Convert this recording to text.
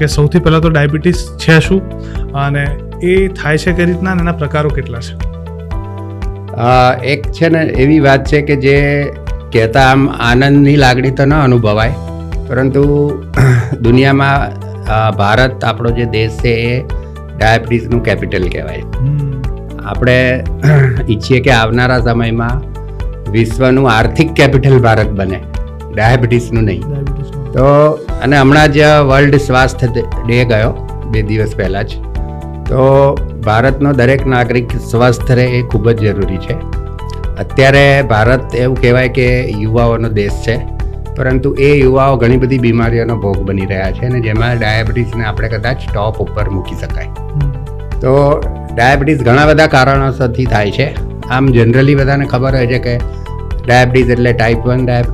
કે સૌથી પહેલાં તો ડાયાબિટીસ છે શું અને એ થાય છે કઈ રીતના અને એના પ્રકારો કેટલા છે? એક છે ને એવી વાત છે કે જે કહેતા આમ આનંદની લાગણી તો ન અનુભવાય, પરંતુ દુનિયામાં ભારત આપણો જે દેશ છે એ ડાયાબિટીસનું કેપિટલ કહેવાય. આપણે ઈચ્છીએ કે આવનારા સમયમાં વિશ્વનું આર્થિક કેપિટલ ભારત બને, ડાયાબિટીસનું નહીં. તો અને હમણાં જ વર્લ્ડ સ્વાસ્થ્ય ડે ગયો 2 દિવસ પહેલાં જ. તો ભારતનો દરેક નાગરિક સ્વસ્થ રહે એ ખૂબ જ જરૂરી છે. અત્યારે ભારત એવું કહેવાય કે યુવાઓનો દેશ છે, પરંતુ એ યુવાઓ ઘણી બધી બીમારીઓનો ભોગ બની રહ્યા છે અને જેમાં ડાયાબિટીસને આપણે કદાચ ટોપ ઉપર મૂકી શકાય. તો ડાયાબિટીસ ઘણા બધા કારણોસરથી થાય છે. આમ જનરલી બધાને ખબર હોય છે કે ડાયાબિટીસ એટલે ટાઈપ 1 ડાયાબિટીસ,